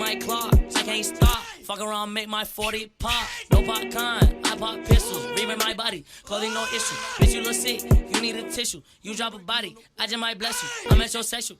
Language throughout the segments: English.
my clock, I can't stop. Fuck around, make my 40 pop. No popcorn, I pop pistols. Reaming my body, clothing no issue. Bitch, you look sick, you need a tissue. You drop a body, I just might bless you. I'm metrosexual.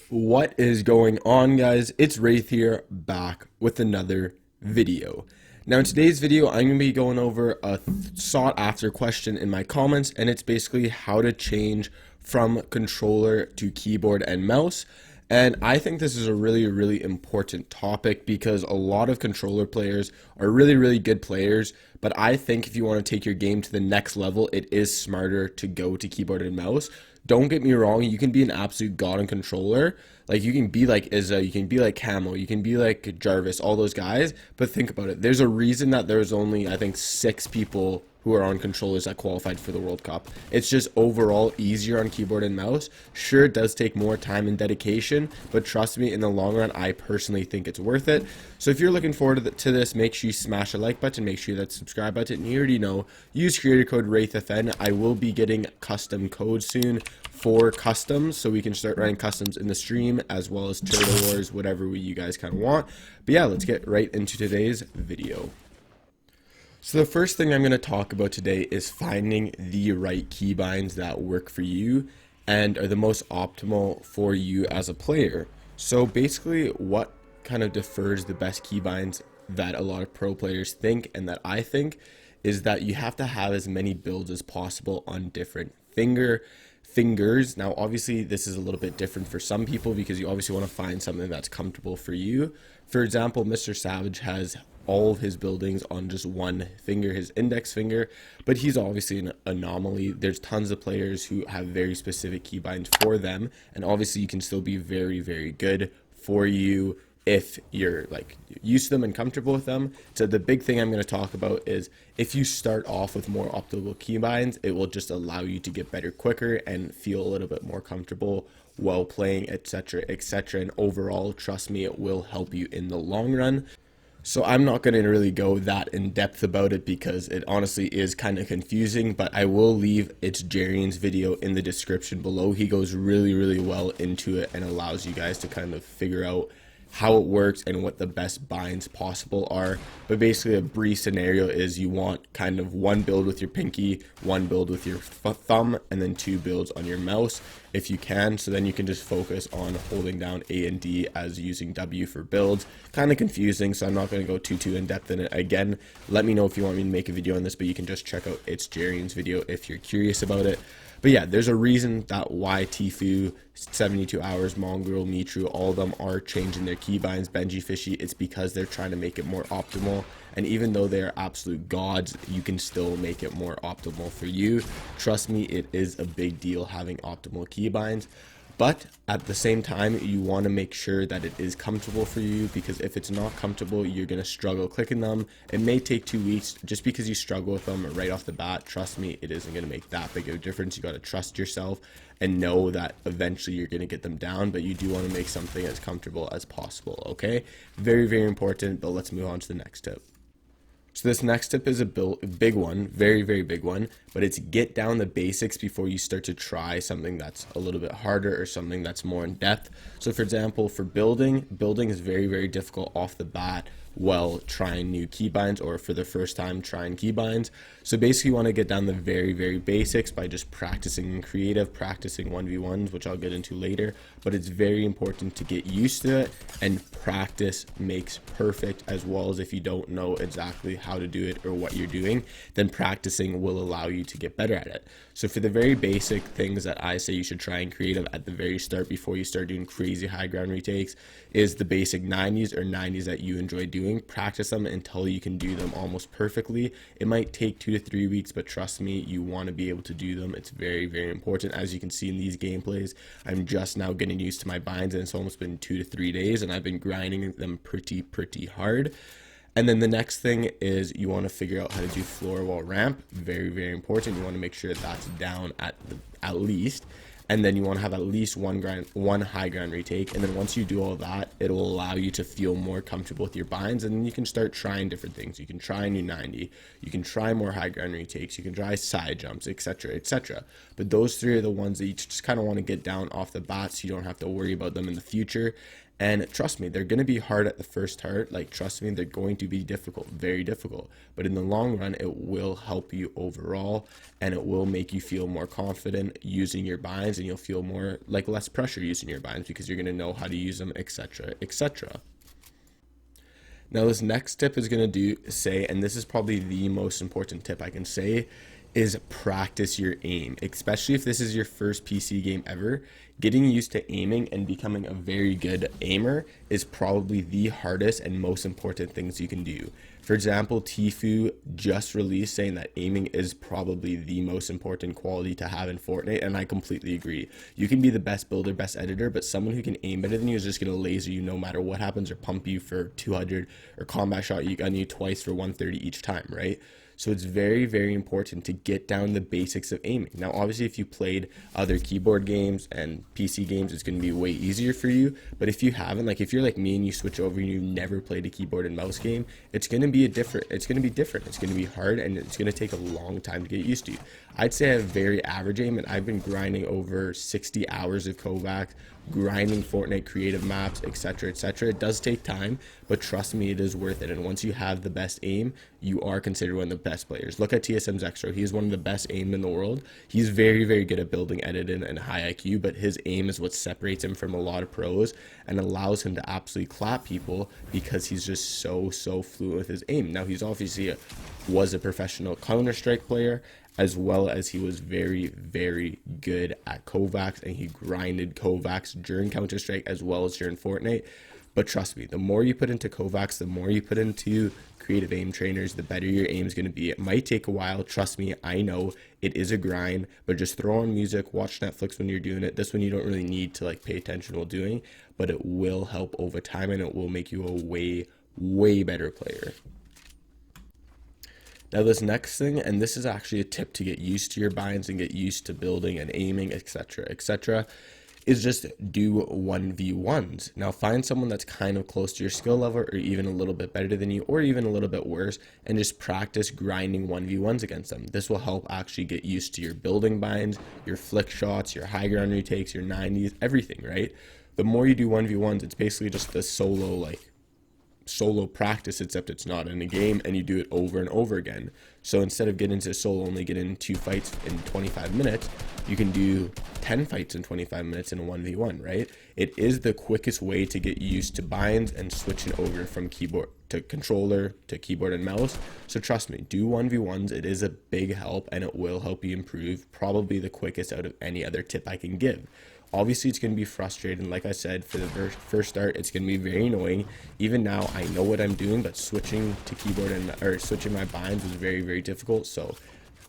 What is going on, guys? It's Wraith here, back with another video. Now in today's video, I'm going to be going over a sought after question in my comments, and it's basically how to change from controller to keyboard and mouse. And I think this is a really important topic because a lot of controller players are really good players, but I think if you want to take your game to the next level, it is smarter to go to keyboard and mouse. Don't get me wrong, you can be an absolute god on controller. Like, you can be like Izza, you can be like Camel, you can be like Jarvis, all those guys. But think about it. There's a reason that there's only, I think, 6 people who are on controllers that qualified for the World Cup. It's just overall easier on keyboard and mouse. Sure, it does take more time and dedication, but trust me, in the long run, I personally think it's worth it. So if you're looking forward to this, make sure you smash the like button, make sure that subscribe button, and you already know, use creator code WraithFN. I will be getting custom codes soon for customs, so we can start running customs in the stream, as well as Turtle Wars, whatever you guys kind of want. But yeah, let's get right into today's video. So the first thing I'm going to talk about today is finding the right keybinds that work for you and are the most optimal for you as a player. So basically, what kind of differs the best keybinds that a lot of pro players think and that I think is that you have to have as many builds as possible on different fingers. Now obviously this is a little bit different for some people because you obviously want to find something that's comfortable for you. For example, Mr. Savage has all of his buildings on just one finger, his index finger, but he's obviously an anomaly. There's tons of players who have very specific keybinds for them, and obviously you can still be very good for you if you're like used to them and comfortable with them. So the big thing I'm going to talk about is if you start off with more optimal keybinds, it will just allow you to get better quicker and feel a little bit more comfortable while playing, etc. And overall, trust me, it will help you in the long run. So I'm not going to really go that in depth about it because it honestly is kind of confusing, but I will leave It's Jarian's video in the description below. He goes really well into it and allows you guys to kind of figure out how it works and what the best binds possible are. But basically a brief scenario is you want kind of one build with your pinky, one build with your thumb, and then 2 builds on your mouse if you can. So then you can just focus on holding down A and D as using W for builds. Kind of confusing, so I'm not going to go too in depth in it. Again, let me know if you want me to make a video on this, but you can just check out It's Jarian's video if you're curious about it. But yeah, there's a reason that why Tfue, 72 Hours, Mongrel, Mitru, all of them are changing their keybinds, Benji Fishy. It's because they're trying to make it more optimal. And even though they are absolute gods, you can still make it more optimal for you. Trust me, it is a big deal having optimal keybinds. But at the same time, you want to make sure that it is comfortable for you, because if it's not comfortable, you're going to struggle clicking them. It may take 2 weeks. Just because you struggle with them right off the bat, trust me, it isn't going to make that big of a difference. You got to trust yourself and know that eventually you're going to get them down, but you do want to make something as comfortable as possible, okay? Very important, but let's move on to the next tip. So this next tip is a big one, very big one, but it's get down the basics before you start to try something that's a little bit harder or something that's more in depth. So for example, for building is very difficult off the bat while trying new keybinds or for the first time trying keybinds. So basically you want to get down the very basics by just practicing in creative, practicing 1v1s, which I'll get into later, but it's very important to get used to it, and practice makes perfect, as well as if you don't know exactly how to do it or what you're doing, then practicing will allow you to get better at it. So for the very basic things that I say you should try in creative at the very start before you start doing crazy high ground retakes is the basic 90s or 90s that you enjoy doing. Practice them until you can do them almost perfectly. It might take 2 to 3 weeks, but trust me, you want to be able to do them. It's very important. As you can see in these gameplays, I'm just now getting used to my binds, and it's almost been 2 to 3 days, and I've been grinding them pretty hard. And then the next thing is you want to figure out how to do floor wall ramp. Very important. You want to make sure that's down at least. And then you want to have at least one high ground retake. And then once you do all that, it'll allow you to feel more comfortable with your binds. And then you can start trying different things. You can try a new 90. You can try more high ground retakes. You can try side jumps, etc. But those 3 are the ones that you just kind of want to get down off the bat so you don't have to worry about them in the future. And trust me, they're going to be hard at the first start. Like, trust me, they're going to be difficult, very difficult. But in the long run, it will help you overall, and it will make you feel more confident using your binds, and you'll feel more like less pressure using your binds because you're going to know how to use them, etc., etc. Now, this next tip is going to say, and this is probably the most important tip I can say, is practice your aim, especially if this is your first PC game ever. Getting used to aiming and becoming a very good aimer is probably the hardest and most important things you can do. For example, Tfue just released saying that aiming is probably the most important quality to have in Fortnite, and I completely agree. You can be the best builder, best editor, but someone who can aim better than you is just going to laser you no matter what happens, or pump you for 200, or combat shot you gun you twice for 130 each time, right? So it's very, very important to get down the basics of aiming. Now, obviously, if you played other keyboard games and PC games, it's going to be way easier for you. But if you haven't, like if you're like me and you switch over and you've never played a keyboard and mouse game, it's going to be different. It's going to be hard, and it's going to take a long time to get used to. I'd say I have very average aim, and I've been grinding over 60 hours of Kovacs, grinding Fortnite creative maps, etc., etc. It does take time, but trust me, it is worth it. And once you have the best aim, you are considered one of the best players. Look at TSM's Extra. He is one of the best aim in the world. He's very, very good at building, editing, and high IQ, but his aim is what separates him from a lot of pros and allows him to absolutely clap people because he's just so fluent with his aim. Now, he's obviously was a professional Counter-Strike player, as well as he was very, very good at Kovacs, and he grinded Kovacs during Counter-Strike as well as during Fortnite. But trust me, the more you put into Kovacs, the more you put into creative aim trainers, the better your aim is going to be. It might take a while. Trust me, I know it is a grind, but just throw on music, watch Netflix when you're doing it. This one you don't really need to like pay attention while doing, but it will help over time, and it will make you a way better player. Now, this next thing, and this is actually a tip to get used to your binds and get used to building and aiming, etc., etc., is just do 1v1s. Now, find someone that's kind of close to your skill level, or even a little bit better than you, or even a little bit worse, and just practice grinding 1v1s against them. This will help actually get used to your building binds, your flick shots, your high ground retakes, your 90s, everything, right? The more you do 1v1s, it's basically just the solo practice, except it's not in a game, and you do it over and over again. So instead of getting into solo, only get in 2 fights in 25 minutes, you can do 10 fights in 25 minutes in a 1v1, right? It is the quickest way to get used to binds and switching over from keyboard to controller to keyboard and mouse. So trust me, do 1v1s. It is a big help, and it will help you improve. Probably the quickest out of any other tip I can give. Obviously, it's going to be frustrating. Like I said, for the first start, it's going to be very annoying. Even now, I know what I'm doing, but switching to keyboard or switching my binds was very, very difficult. So,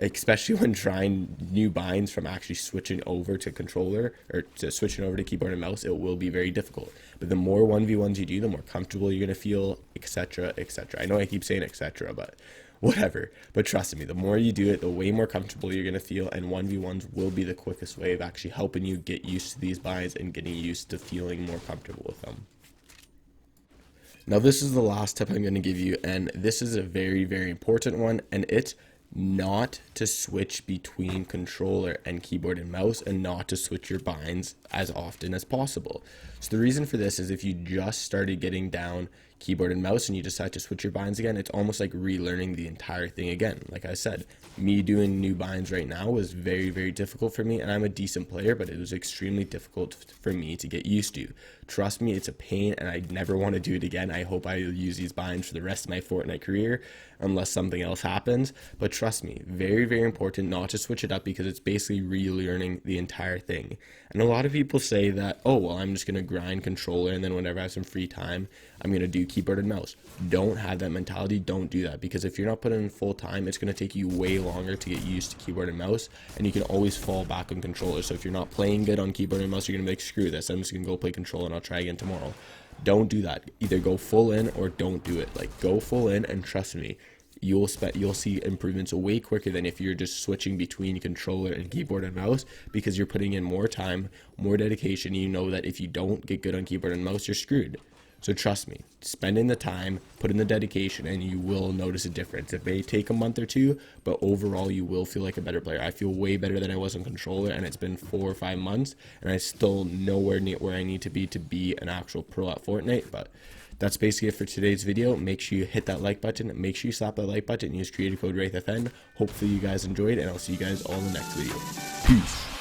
especially when trying new binds from actually switching over to controller or to switching over to keyboard and mouse, it will be very difficult. But the more 1v1s you do, the more comfortable you're going to feel, etc., etc. I know I keep saying etc., but whatever. But trust me, the more you do it, the way more comfortable you're going to feel, and 1v1s will be the quickest way of actually helping you get used to these binds and getting used to feeling more comfortable with them. Now, this is the last tip I'm going to give you, and this is a very, very important one, and it's not to switch between controller and keyboard and mouse, and not to switch your binds as often as possible. So the reason for this is if you just started getting down keyboard and mouse and you decide to switch your binds again, it's almost like relearning the entire thing again. Like I said, me doing new binds right now was very, very difficult for me, and I'm a decent player, but it was extremely difficult for me to get used to. Trust me, it's a pain, and I never want to do it again. I hope I use these binds for the rest of my Fortnite career unless something else happens. But trust me, very, very important not to switch it up, because it's basically relearning the entire thing. And a lot of people say that, oh, well, I'm just going to grind controller, and then whenever I have some free time, I'm going to do keyboard and mouse. Don't have that mentality. Don't do that, because if you're not putting in full time, it's going to take you way longer to get used to keyboard and mouse, and you can always fall back on controller. So if you're not playing good on keyboard and mouse, you're going to be like, screw this, I'm just going to go play controller and I'll try again tomorrow. Don't do that. Either go full in or don't do it. Like, go full in, and trust me, you'll see improvements way quicker than if you're just switching between controller and keyboard and mouse, because you're putting in more time, more dedication. You know that if you don't get good on keyboard and mouse, you're screwed. So trust me, spend in the time, put in the dedication, and you will notice a difference. It may take a month or two, but overall you will feel like a better player. I feel way better than I was on controller, and it's been 4 or 5 months, and I still nowhere near where I need to be an actual pro at Fortnite. But that's basically it for today's video. Make sure you hit that like button. Make sure you slap that like button and use creator code WraithFN. Hopefully you guys enjoyed, and I'll see you guys all in the next video. Peace.